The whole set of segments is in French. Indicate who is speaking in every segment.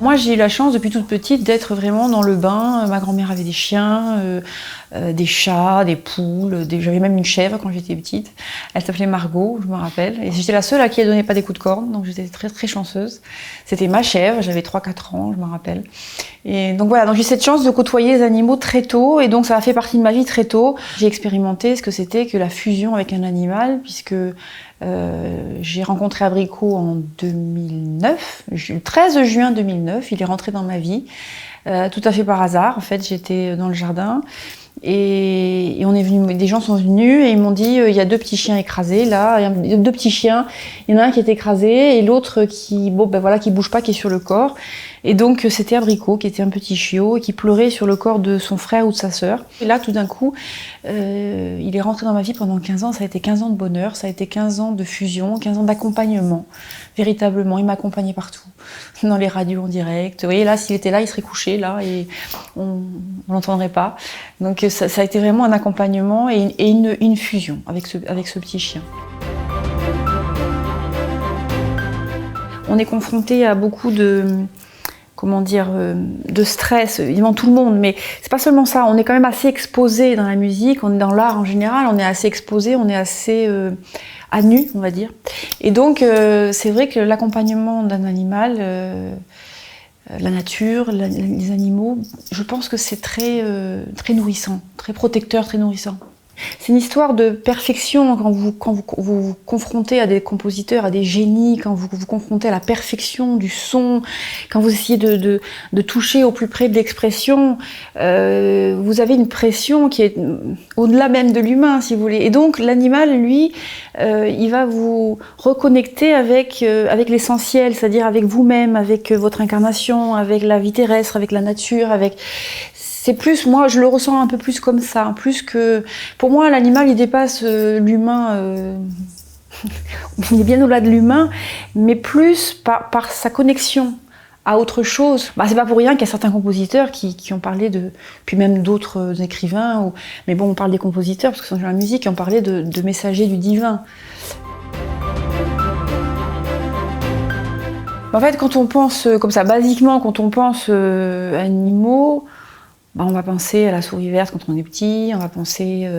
Speaker 1: Moi, j'ai eu la chance depuis toute petite d'être vraiment dans le bain. Ma grand-mère avait des chiens, des chats, des poules. J'avais même une chèvre quand j'étais petite. Elle s'appelait Margot, je me rappelle. Et j'étais la seule à qui elle donnait pas des coups de corne, donc j'étais très très chanceuse. C'était ma chèvre, j'avais 3-4 ans, je me rappelle. Et donc voilà, donc j'ai eu cette chance de côtoyer les animaux très tôt, et donc ça a fait partie de ma vie très tôt. J'ai expérimenté ce que c'était que la fusion avec un animal, puisque j'ai rencontré Abricot en 2009, le 13 juin 2009, il est rentré dans ma vie, tout à fait par hasard. En fait, j'étais dans le jardin et on est venu, des gens sont venus et ils m'ont dit il y a 2 petits chiens écrasés là, il y a 2 petits chiens, il y en a un qui est écrasé et l'autre qui qui bouge pas, qui est sur le corps. Et donc c'était Abricot qui était un petit chiot et qui pleurait sur le corps de son frère ou de sa sœur. Et là tout d'un coup, il est rentré dans ma vie pendant 15 ans, ça a été 15 ans de bonheur, ça a été 15 ans de fusion, 15 ans d'accompagnement. Véritablement, il m'accompagnait partout, dans les radios en direct. Vous voyez là, s'il était là, il serait couché là et on l'entendrait pas. Donc ça a été vraiment un accompagnement et une fusion avec ce petit chien. On est confronté à beaucoup de stress, évidemment tout le monde, mais c'est pas seulement ça, on est quand même assez exposé dans la musique, on est dans l'art en général, on est assez exposé, on est assez à nu, on va dire. Et donc c'est vrai que l'accompagnement d'un animal, la nature, les animaux, je pense que c'est très nourrissant, très protecteur, très nourrissant. C'est une histoire de perfection quand vous vous confrontez à des compositeurs, à des génies, quand vous vous confrontez à la perfection du son, quand vous essayez de toucher au plus près de l'expression, vous avez une pression qui est au-delà même de l'humain, si vous voulez. Et donc l'animal, lui, il va vous reconnecter avec l'essentiel, c'est-à-dire avec vous-même, avec votre incarnation, avec la vie terrestre, avec la nature, c'est plus, moi je le ressens un peu plus comme ça, plus que... Pour moi l'animal il dépasse l'humain, il est bien au-delà de l'humain, mais plus par sa connexion à autre chose. C'est pas pour rien qu'il y a certains compositeurs qui ont parlé puis même d'autres écrivains, mais bon on parle des compositeurs parce que c'est dans la musique, qui ont parlé de messagers du divin. En fait quand on pense comme ça, basiquement quand on pense animaux, on va penser à la souris verte quand on est petit, on va penser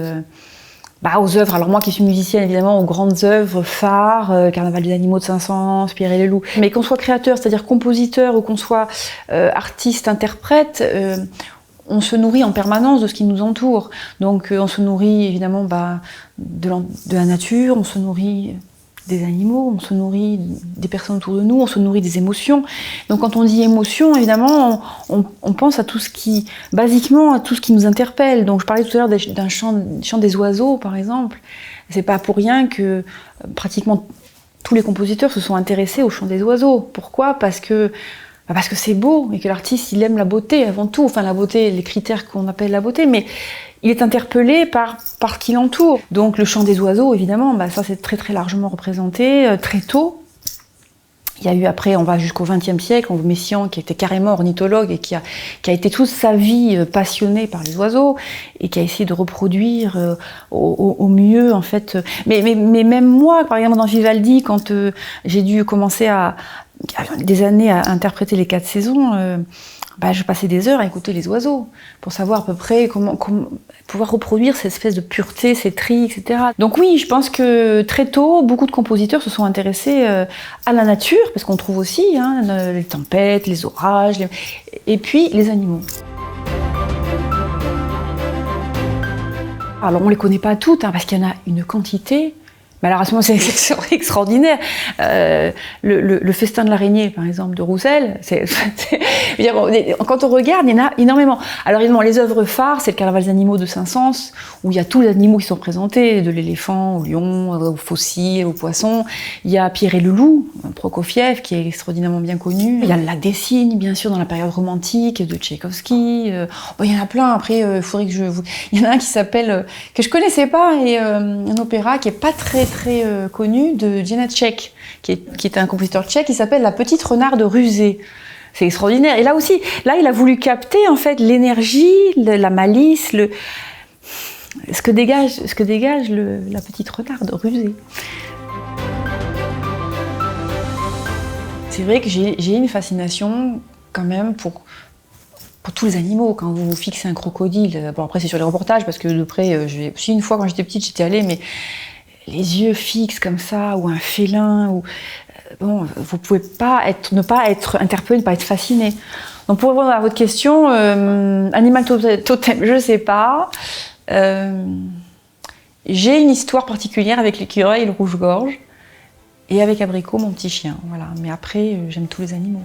Speaker 1: aux œuvres. Alors moi qui suis musicienne, évidemment, aux grandes œuvres phares, Carnaval des animaux de Saint-Saëns, Pierre et le loup. Mais qu'on soit créateur, c'est-à-dire compositeur, ou qu'on soit artiste, interprète, on se nourrit en permanence de ce qui nous entoure. Donc on se nourrit évidemment de la nature, on se nourrit des animaux, on se nourrit des personnes autour de nous, on se nourrit des émotions. Donc quand on dit émotion, évidemment, on pense à tout ce qui, basiquement, à tout ce qui nous interpelle. Donc je parlais tout à l'heure d'un chant des oiseaux, par exemple. C'est pas pour rien que pratiquement tous les compositeurs se sont intéressés au chant des oiseaux. Pourquoi ? Parce que c'est beau et que l'artiste, il aime la beauté avant tout. Enfin, la beauté, les critères qu'on appelle la beauté, mais il est interpellé par ce qui l'entoure. Donc le chant des oiseaux, évidemment, ça c'est très très largement représenté, très tôt. Il y a eu après, on va jusqu'au XXe siècle, Messiaen qui était carrément ornithologue et qui a été toute sa vie passionné par les oiseaux et qui a essayé de reproduire au mieux en fait. Mais même moi, par exemple dans Vivaldi, quand j'ai dû commencer des années à interpréter les 4 saisons, je passais des heures à écouter les oiseaux pour savoir à peu près comment pouvoir reproduire cette espèce de pureté, ces tris, etc. Donc oui, je pense que très tôt, beaucoup de compositeurs se sont intéressés à la nature, parce qu'on trouve aussi les tempêtes, les orages, et puis les animaux. Alors on les connaît pas toutes, parce qu'il y en a une quantité. Mais alors à ce moment, c'est extraordinaire. Le festin de l'araignée, par exemple, de Roussel, quand on regarde, il y en a énormément. Alors évidemment, les œuvres phares, c'est le Carnaval des animaux de Saint-Saëns, où il y a tous les animaux qui sont présentés, de l'éléphant au lion, au fossile, au poisson. Il y a Pierre et le loup, Prokofiev, qui est extraordinairement bien connu. Il y a le Lac des Cygnes, bien sûr, dans la période romantique de Tchaïkovski. Il y en a plein. Après, il faudrait que il y en a un qui s'appelle, que je connaissais pas, et un opéra qui est pas très connu, de Janacek, qui est un compositeur tchèque, qui s'appelle La Petite Renarde rusée. C'est extraordinaire. Et là aussi, il a voulu capter en fait l'énergie, la malice, ce que dégage la petite renarde rusée. C'est vrai que j'ai une fascination quand même pour tous les animaux. Quand vous fixez un crocodile, bon après c'est sur les reportages parce que de près, aussi une fois quand j'étais petite, j'étais allée, mais les yeux fixes comme ça, ou un félin, ou bon, vous pouvez ne pas être interpellé, ne pas être fasciné. Donc pour répondre à votre question, animal totem, je sais pas. J'ai une histoire particulière avec l'écureuil et le rouge-gorge, et avec Abricot, mon petit chien. Voilà. Mais après, j'aime tous les animaux.